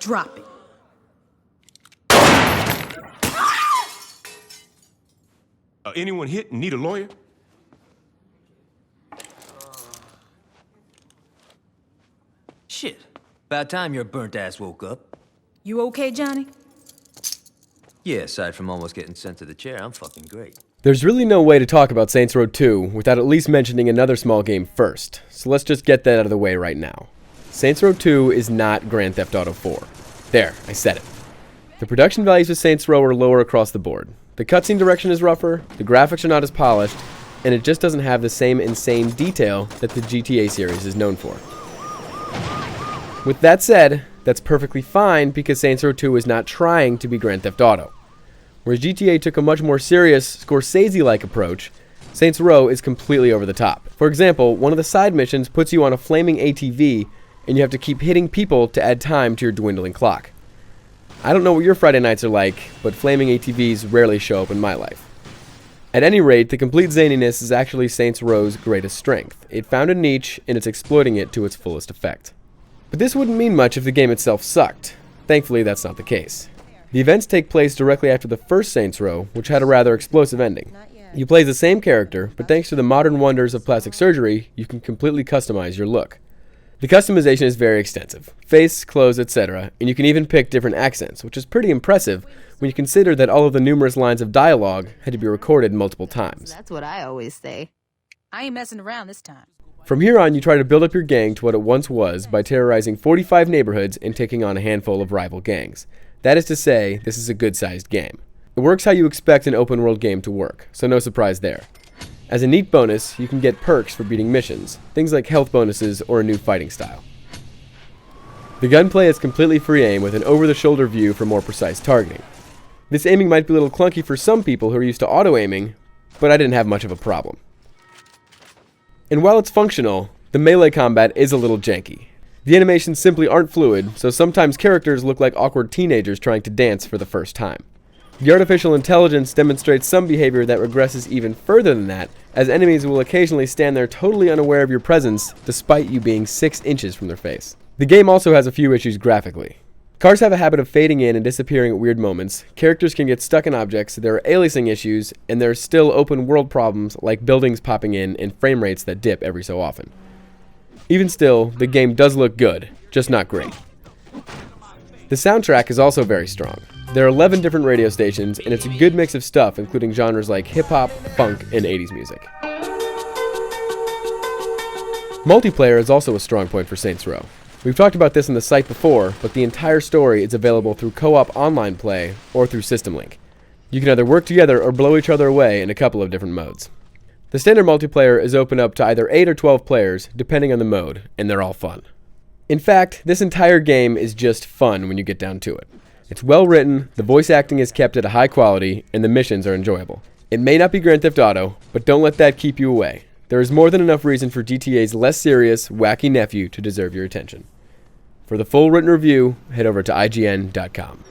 Drop it. Anyone hit and need a lawyer? Shit. About time your burnt ass woke up. You okay, Johnny? Yeah, aside from almost getting sent to the chair, I'm fucking great. There's really no way to talk about Saints Row 2 without at least mentioning another small game first, so let's just get that out of the way right now. Saints Row 2 is not Grand Theft Auto 4. There, I said it. The production values of Saints Row are lower across the board. The cutscene direction is rougher, the graphics are not as polished, and it just doesn't have the same insane detail that the GTA series is known for. With that said, that's perfectly fine because Saints Row 2 is not trying to be Grand Theft Auto. Whereas GTA took a much more serious, Scorsese-like approach, Saints Row is completely over the top. For example, one of the side missions puts you on a flaming ATV, and you have to keep hitting people to add time to your dwindling clock. I don't know what your Friday nights are like, but flaming ATVs rarely show up in my life. At any rate, the complete zaniness is actually Saints Row's greatest strength. It found a niche, and it's exploiting it to its fullest effect. But this wouldn't mean much if the game itself sucked. Thankfully, that's not the case. The events take place directly after the first Saints Row, which had a rather explosive ending. You play as the same character, but thanks to the modern wonders of plastic surgery, you can completely customize your look. The customization is very extensive. Face, clothes, etc., and you can even pick different accents, which is pretty impressive when you consider that all of the numerous lines of dialogue had to be recorded multiple times. That's what I always say. I ain't messing around this time. From here on, you try to build up your gang to what it once was by terrorizing 45 neighborhoods and taking on a handful of rival gangs. That is to say, this is a good-sized game. It works how you expect an open-world game to work, so no surprise there. As a neat bonus, you can get perks for beating missions, things like health bonuses or a new fighting style. The gunplay is completely free aim with an over-the-shoulder view for more precise targeting. This aiming might be a little clunky for some people who are used to auto-aiming, but I didn't have much of a problem. And while it's functional, the melee combat is a little janky. The animations simply aren't fluid, so sometimes characters look like awkward teenagers trying to dance for the first time. The artificial intelligence demonstrates some behavior that regresses even further than that, as enemies will occasionally stand there totally unaware of your presence, despite you being 6 inches from their face. The game also has a few issues graphically. Cars have a habit of fading in and disappearing at weird moments, characters can get stuck in objects, there are aliasing issues, and there are still open world problems like buildings popping in and frame rates that dip every so often. Even still, the game does look good, just not great. The soundtrack is also very strong. There are 11 different radio stations, and it's a good mix of stuff, including genres like hip-hop, funk, and 80s music. Multiplayer is also a strong point for Saints Row. We've talked about this on the site before, but the entire story is available through co-op online play or through System Link. You can either work together or blow each other away in a couple of different modes. The standard multiplayer is open up to either 8 or 12 players, depending on the mode, and they're all fun. In fact, this entire game is just fun when you get down to it. It's well written, the voice acting is kept at a high quality, and the missions are enjoyable. It may not be Grand Theft Auto, but don't let that keep you away. There is more than enough reason for GTA's less serious, wacky nephew to deserve your attention. For the full written review, head over to IGN.com.